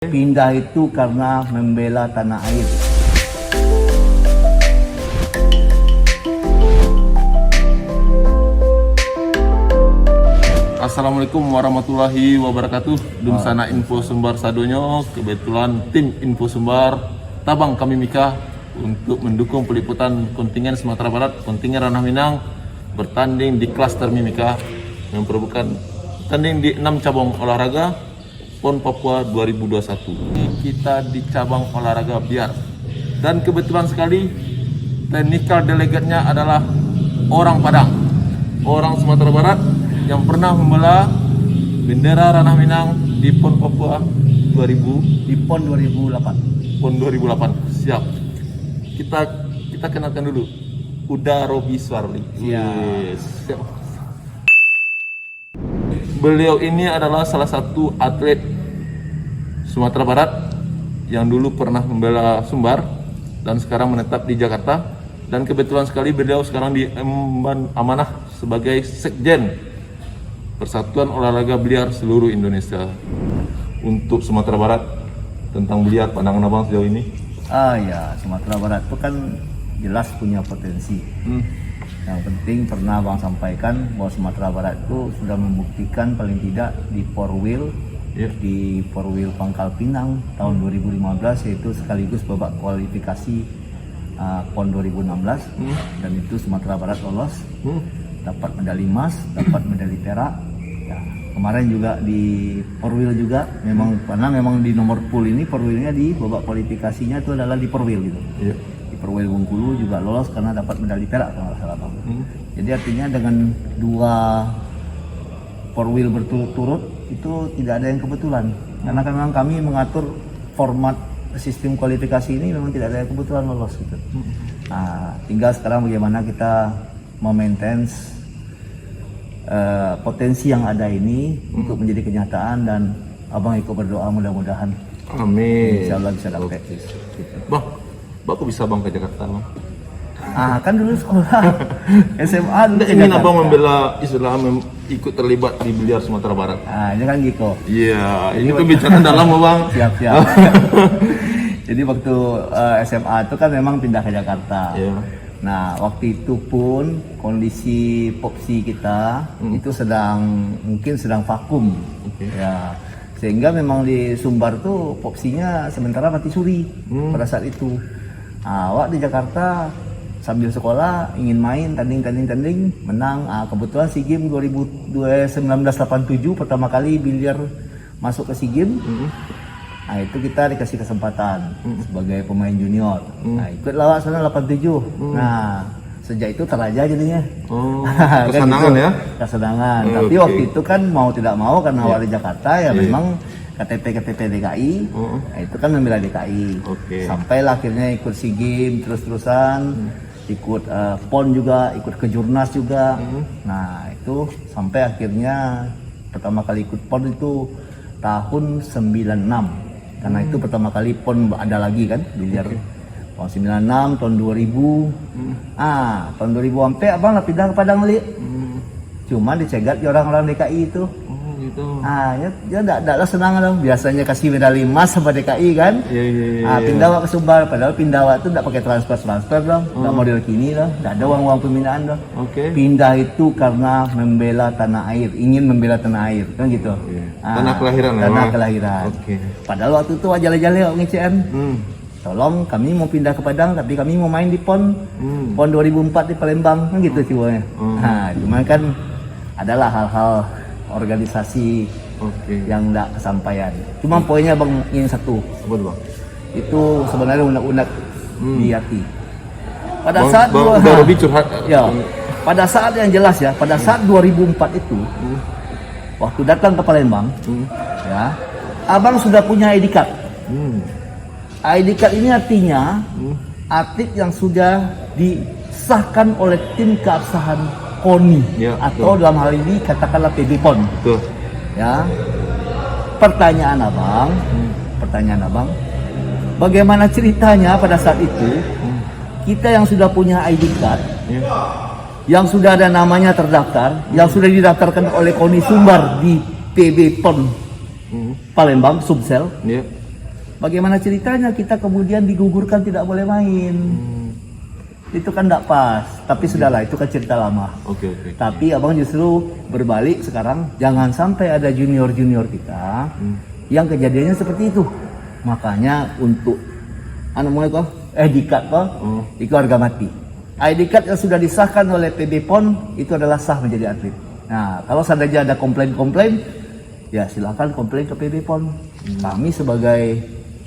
Pindah itu karena membela tanah air. Assalamualaikum warahmatullahi wabarakatuh. Dumsana Info Sumbar Sadonyo. Kebetulan tim Info Sumbar Tabang kami Mika untuk mendukung peliputan kontingen Sumatera Barat, kontingen Ranah Minang bertanding di klaster Mimika yang memperebutkan tanding di 6 cabang olahraga PON Papua 2021. Kita di cabang olahraga biar. Dan kebetulan sekali technical delegatnya adalah orang Padang, orang Sumatera Barat yang pernah membela bendera Ranah Minang di PON Papua 2000 Di PON 2008. PON 2008. Siap. Kita kenalkan dulu. Uda Robi Swarli. Yes. Siap. Beliau ini adalah salah satu atlet Sumatera Barat yang dulu pernah membela Sumbar dan sekarang menetap di Jakarta, dan kebetulan sekali beliau sekarang diemban amanah sebagai Sekjen Persatuan Olahraga Biliar seluruh Indonesia. Untuk Sumatera Barat, tentang biliar pandangan abang sejauh ini? Ya, Sumatera Barat itu kan jelas punya potensi. Yang penting pernah Bang sampaikan bahwa Sumatera Barat itu sudah membuktikan paling tidak di Porwil, di Porwil Pangkal Pinang tahun 2015, yaitu sekaligus babak kualifikasi PON 2016, dan itu Sumatera Barat lolos, dapat medali emas, dapat medali perak. Ya, kemarin juga di Porwil juga karena memang di nomor pool ini Porwilnya di babak kualifikasinya itu adalah di Porwil gitu. Perwil Bengkulu juga lolos karena dapat medali perak kalau nggak salah Bang. Jadi artinya dengan dua Porwil berturut-turut itu tidak ada yang kebetulan. Karena kan memang kami mengatur format sistem kualifikasi ini memang tidak ada yang kebetulan lolos gitu. Nah, tinggal sekarang bagaimana kita memaintain potensi yang ada ini untuk menjadi kenyataan, dan Abang ikut berdoa mudah-mudahan. Amin. Insya Allah bisa dapat. Bang, kok bisa Bang ke Jakarta, Bang? Kan dulu sekolah SMA dulu ke Ingin Jakarta. Abang membela Islam, ikut terlibat di biliar Sumatera Barat. Ini kan Giko. Iya, ini pembicaraan dalam, Bang. Siap. Jadi waktu SMA itu kan memang pindah ke Jakarta. Nah, waktu itu pun kondisi popsi kita itu mungkin sedang vakum. Ya. Sehingga memang di Sumbar tuh popsinya sementara mati suri pada saat itu. Awak di Jakarta sambil sekolah ingin main tanding, menang. Kebetulan SEA Games 1987 pertama kali biliar masuk ke SEA Games. Itu kita dikasih kesempatan sebagai pemain junior. Ikut lawak sana 87. Sejak itu teraja jadinya. Kesenangan ya? Kesenangan. Tapi waktu itu kan mau tidak mau karena awal di Jakarta ya memang KTP DKI, itu kan membela DKI. Sampailah akhirnya ikut SEA Games terus-terusan, ikut PON juga, ikut ke Jurnas juga. Nah itu sampai akhirnya pertama kali ikut PON itu tahun 96, karena itu pertama kali PON ada lagi kan biliar. Tahun 96, tahun 2000, tahun 2000 sampai abang lah pindah ke Padang balik. Cuma dicegat orang-orang DKI itu. Ya enggak senang dong. Biasanya kasih medali emas sama DKI kan. Pindah ke Sumbar, padahal pindah itu enggak pakai transfer dong. Enggak model kini dong. Enggak ada uang pembinaan dong. Pindah itu karena membela tanah air, ingin membela tanah air kan gitu. Tanah kelahiran. Tanah kelahiran. Padahal waktu itu jale-jale ngecen. Tolong, kami mau pindah ke Padang tapi kami mau main di PON 2004 di Palembang kan gitu ciwanya. Cuman kan adalah hal-hal organisasi yang tidak kesampaian. Cuma poinnya Bang ingin satu. Apa Bang? Itu sebenarnya unek-unek di hati. Pada saat pada saat yang jelas ya, pada saat 2004 itu waktu datang ke Palembang, ya, Abang sudah punya ID card. ID card ini artinya atlet yang sudah disahkan oleh tim keabsahan KONI, atau dalam hal ini katakanlah PB PON. Ya. Pertanyaan abang, bagaimana ceritanya pada saat itu kita yang sudah punya ID card, yang sudah ada namanya terdaftar, yang sudah didaftarkan oleh KONI Sumbar di PB PON Palembang Sumsel, bagaimana ceritanya kita kemudian digugurkan tidak boleh main? Itu kan tidak pas. Tapi sudahlah, itu kan cerita lama. Oke. Tapi abang justru berbalik sekarang, jangan sampai ada junior-junior kita yang kejadiannya seperti itu. Makanya untuk ID card itu harga mati. ID card yang sudah disahkan oleh PB PON itu adalah sah menjadi atlet. Nah, kalau seandainya ada komplain-komplain, ya silakan komplain ke PB PON. Kami sebagai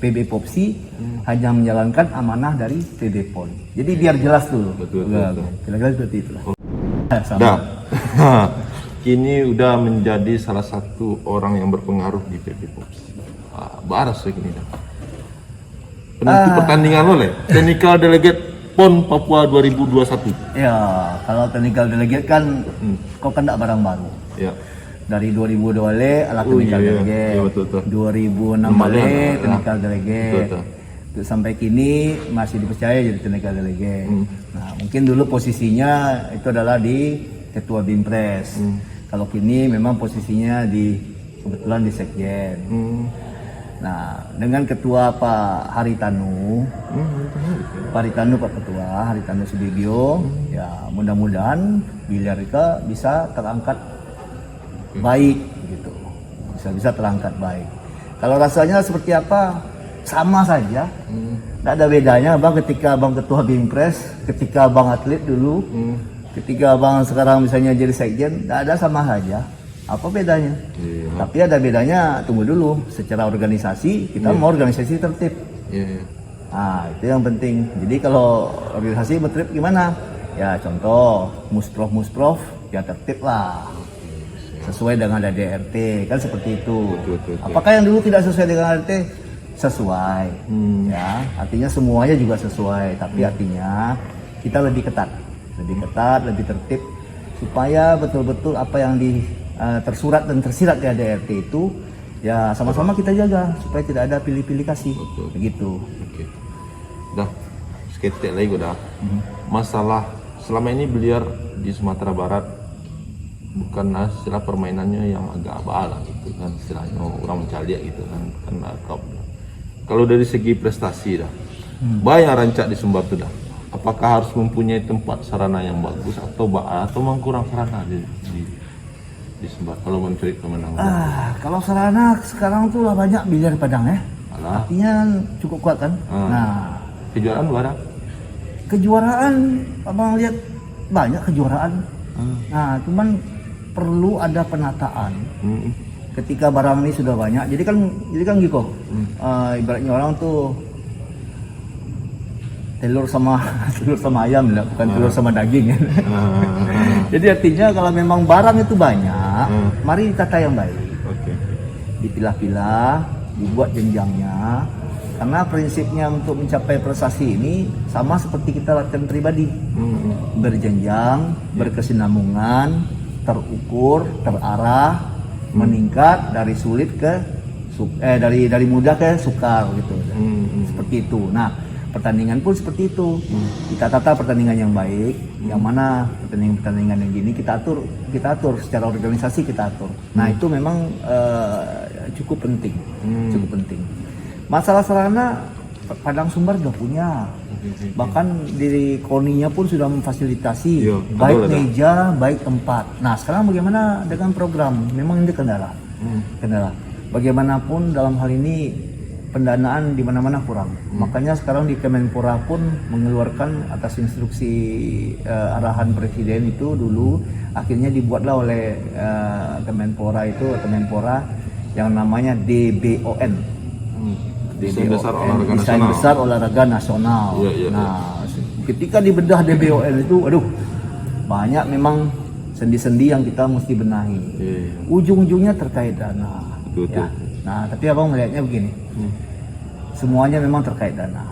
PB Popsi hanya menjalankan amanah dari PB PON. Jadi biar jelas dulu. Betul. Kira-kira seperti itulah. Dah. Kini udah menjadi salah satu orang yang berpengaruh di PB Popsi. Baras segini dah. Penentu pertandingan lo le, Technical Delegate PON Papua 2021. Ya, kalau technical delegate kan kok kan tidak barang baru. Ya. Dari 2002 ala technical delegate, iya, betul. 2006 technical delegate, Betul. Terus sampai kini masih dipercaya jadi technical delegate. Nah, mungkin dulu posisinya itu adalah di ketua Bimpres. Kalau kini memang posisinya kebetulan di sekjen. Nah, dengan ketua Pak Haritanu, Pak Ketua Haritanu Sudibyo, ya mudah-mudahan Biliarika bisa terangkat baik gitu, bisa terangkat baik. Kalau rasanya seperti apa, sama saja, tidak ada bedanya bang ketika bang ketua Bimpres, ketika bang atlet dulu, ketika bang sekarang misalnya jadi sekjen, tidak ada, sama saja. Apa bedanya? Iya. Tapi ada bedanya, tunggu dulu. Secara organisasi, kita mau organisasi tertib. Iya. Nah, itu yang penting. Jadi kalau organisasi tertib gimana? Ya contoh, musprof, ya tertib lah. Sesuai dengan ADRT, kan seperti itu. Betul. Apakah yang dulu tidak sesuai dengan ADRT? Sesuai. Ya, artinya semuanya juga sesuai. Tapi artinya kita lebih ketat, lebih tertib. Supaya betul-betul apa yang tersurat dan tersirat di ADRT itu ya sama-sama kita jaga supaya tidak ada pilih-pilih kasih. Begitu. Oke. Dah, seketik lagi udah. Masalah selama ini biliar di Sumatera Barat bukan istilah permainannya yang agak abal gitu kan, istilahnya orang mencaliak gitu kan akrab. Kalau dari segi prestasi dah, banyak rancak di Sumbar tuh dah. Apakah harus mempunyai tempat sarana yang bagus atau memang kurang sarana di Sumbar kalau mencari kemenangan? Kalau sarana sekarang tuh lah banyak biliar Padang ya. Alah. Artinya cukup kuat kan. Nah, kejuaraan ada? Kejuaraan abang lihat banyak kejuaraan. Nah, cuman perlu ada penataan. Ketika barang ini sudah banyak, jadi kan gitu. Ibaratnya orang tuh telur sama ayam, bukan telur sama daging. Jadi artinya kalau memang barang itu banyak, mari ditata yang baik. Dipilah-pilah, dibuat jenjangnya. Karena prinsipnya untuk mencapai prestasi ini sama seperti kita latihan pribadi, berjenjang, berkesinambungan, terukur, terarah, meningkat dari sulit ke dari mudah ke sukar gitu. Seperti itu. Nah, pertandingan pun seperti itu. Kita tata pertandingan yang baik, yang mana pertandingan yang gini kita atur secara organisasi kita atur. Nah, itu memang cukup penting. Masalah sarana Padang Sumbar sudah punya. Bahkan di KONI-nya pun sudah memfasilitasi baik meja, baik tempat. Nah, sekarang bagaimana dengan program? Memang ini kendala. Bagaimanapun dalam hal ini pendanaan di mana-mana kurang. Makanya sekarang di Kemenpora pun mengeluarkan atas instruksi arahan presiden itu dulu, akhirnya dibuatlah oleh Kemenpora yang namanya DBON. Desain Besar Olahraga Nasional. Nah, ketika dibedah DBON itu, banyak memang sendi-sendi yang kita mesti benahi. Ujung-ujungnya terkait dana. Ya. Nah, tapi abang melihatnya begini, semuanya memang terkait dana.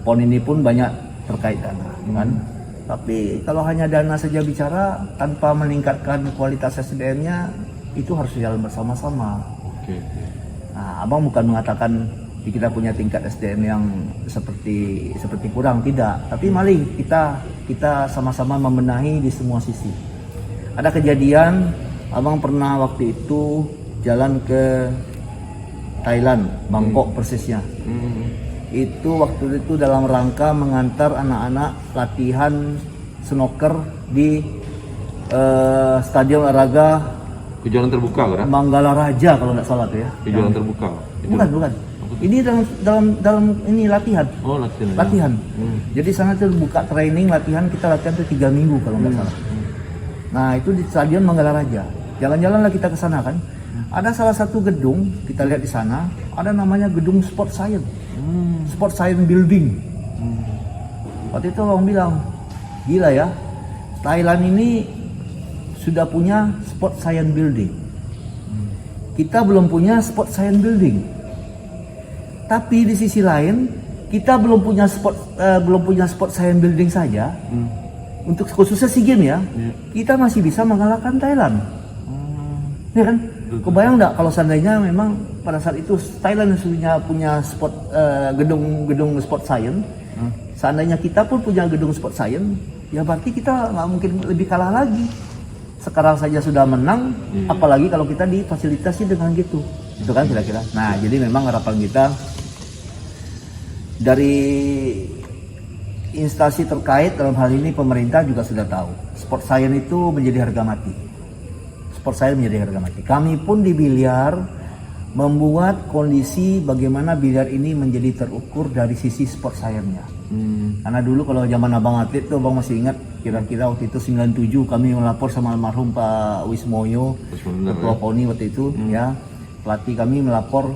PON ini pun banyak terkait dana, kan? Tapi kalau hanya dana saja bicara tanpa meningkatkan kualitas SDM-nya, itu harus jalan bersama-sama. Nah, abang bukan mengatakan kita punya tingkat SDM yang seperti kurang, tidak. Tapi mari kita sama-sama membenahi di semua sisi. Ada kejadian, abang pernah waktu itu jalan ke Thailand, Bangkok persisnya. Itu waktu itu dalam rangka mengantar anak-anak latihan snooker di stadion olahraga Kejuaraan terbuka kan? Manggala Raja kalau nggak salah tuh ya. Kejuaraan terbuka. Bukan. Ini dalam ini latihan. Oh, latihan. Latihan. Jadi sana tuh buka training latihan, kita latihan tuh 3 minggu kalau nggak salah. Nah itu di stadion Manggala Raja. Jalan-jalanlah kita ke sana kan. Ada salah satu gedung kita lihat di sana, ada namanya gedung Sport Science, Sport Science Building. Waktu itu orang bilang, gila ya, Thailand ini sudah punya Sport Science Building. Kita belum punya Sport Science Building. Tapi di sisi lain, kita belum punya Sport Science Building saja. Untuk khususnya SEA Games ya, kita masih bisa mengalahkan Thailand. Ya kan? Kebayang nggak kalau seandainya memang pada saat itu Thailand punya gedung Sport Science, seandainya kita pun punya gedung Sport Science, ya berarti kita nggak mungkin lebih kalah lagi. Sekarang saja sudah menang, apalagi kalau kita difasilitasi dengan gitu, itu kan kira-kira. Nah, jadi memang harapan kita dari instansi terkait dalam hal ini pemerintah juga sudah tahu, Sport Science itu menjadi harga mati. Sport Science menjadi harga mati. Kami pun di biliar membuat kondisi bagaimana biliar ini menjadi terukur dari sisi Sport Science-nya. Karena dulu kalau zaman abang atlet tuh abang masih ingat, kira-kira waktu itu 97 kami melapor sama almarhum Pak Wismoyo, Ketua PONI waktu itu ya. Pelatih kami melapor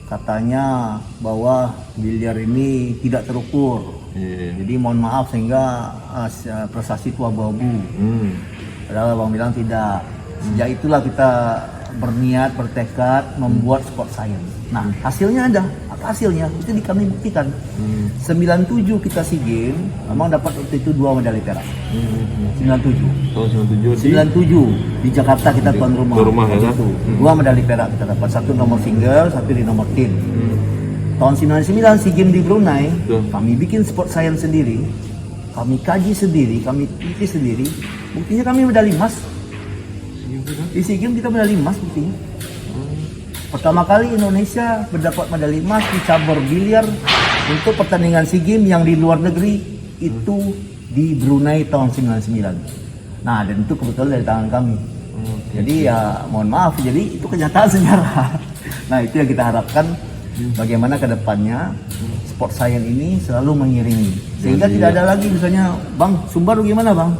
katanya bahwa biliar ini tidak terukur. Jadi mohon maaf sehingga prestasi itu abu-abu. Padahal abang bilang tidak. Sejak itulah kita berniat, bertekad membuat Sport Science. Nah, hasilnya ada. Apa hasilnya? Itu kami buktikan. 97 kita SEA Games, memang dapat waktu itu 2 medali perak. 97. Tahun 97 di Jakarta kita tuan rumah. Tuan rumah ya. 2 medali perak kita dapat. 1 nomor single, 1 di nomor tim. Tahun 99 SEA Games di Brunei, kami bikin Sport Science sendiri. Kami kaji sendiri, kami teliti sendiri. Buktinya kami medali emas. Di SEA Games kita medali emas buktinya. Pertama kali Indonesia mendapat medali emas di cabur biliar untuk pertandingan SEA Games yang di luar negeri itu di Brunei tahun 99. Nah, dan itu kebetulan dari tangan kami. Jadi ya mohon maaf, jadi itu kenyataan sejarah. Nah, itu yang kita harapkan bagaimana ke depannya Sport Science ini selalu mengiringi. Sehingga tidak ada lagi misalnya, Bang, Sumbar gimana Bang?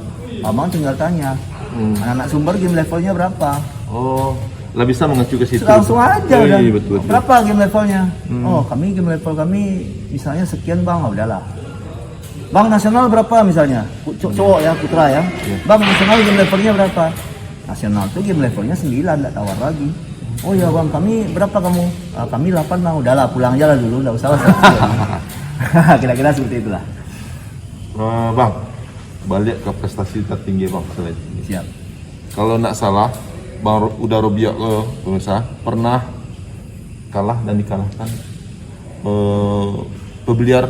Abang tinggal tanya. Anak-anak Sumbar game levelnya berapa? Oh, lah bisa mengacu ke situ. Langsung aja udah. Betul. Berapa game levelnya? Oh, game level kami misalnya sekian Bang, oh, udahlah. Bang nasional berapa misalnya? Cowok ya, putra ya. Bang nasional game levelnya berapa? Nasional tuh game levelnya 9, enggak tawar lagi. Oh ya Bang, kami berapa kamu? Kami 8 Bang, udahlah pulang aja lah dulu, enggak usah lah. Kira-kira seperti itulah. Bang, balik ke prestasi tertinggi Bang selain ini. Siap. Kalau nggak salah, Bang udah Robiak ke pemirsa pernah kalah dan dikalahkan pebeliar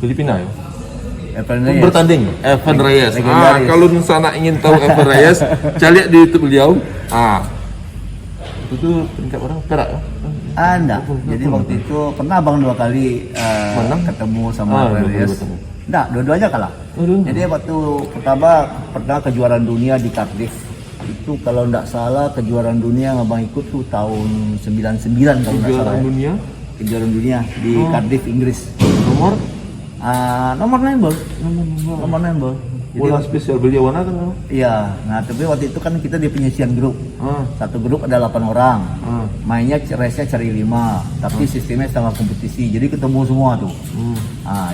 Filipina ya. Bertanding Evan Reyes. Kalau sana ingin tahu Evan Reyes, cari di YouTube beliau. Itu peringkat orang perak ya? Enggak. Jadi waktu itu pernah Bang 2 kali ketemu sama Evan Reyes. Enggak, dua-duanya kalah. Jadi waktu pertama pernah kejuaraan dunia di Cardiff. Itu kalau enggak salah kejuaraan dunia yang Abang ikut tuh tahun 99 kalau enggak salah. Kejuaraan dunia di Cardiff, Inggris. Nomor 9 ball. Nomor 9 ball. Bola spesial beliau warna kan? Iya, nah tapi waktu itu kan kita di penyisian grup. Satu grup ada 8 orang. Mainnya race-nya cari 5, tapi sistemnya setengah kompetisi. Jadi ketemu semua tuh.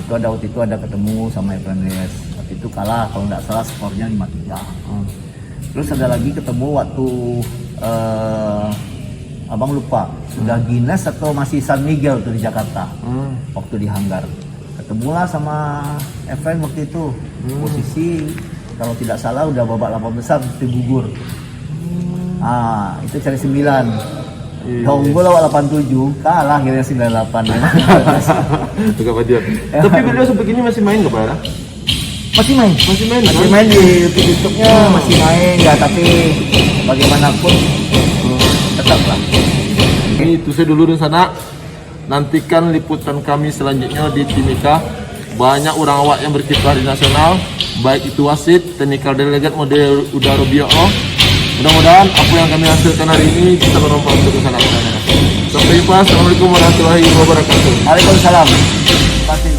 Itu ada waktu itu ada ketemu sama Evan Reyes. Waktu itu kalah kalau nggak salah skornya 5-3. Terus ada lagi ketemu waktu Abang lupa sudah Guinness atau masih San Miguel tuh di Jakarta. Waktu di Hanggar. Ketemulah sama Evan waktu itu. Posisi kalau tidak salah udah babak 8 besar mesti gugur. Itu cari 9. Unggul awal 87, kalah akhirnya 98. Juga Badian. Tapi beliau sampai kini masih main nggak Pak? Masih main di YouTube-nya masih main ya, tapi bagaimanapun tetaplah Itu saya dulu di sana. Nantikan liputan kami selanjutnya di Timika. Banyak orang awak yang berkiprah di nasional, baik itu wasit, technical delegate model Udaro BO. Mudah-mudahan apa yang kami hasilkan hari ini bisa bermanfaat untuk sana. Sampai jumpa. Assalamualaikum warahmatullahi wabarakatuh. Waalaikumsalam. Terima kasih.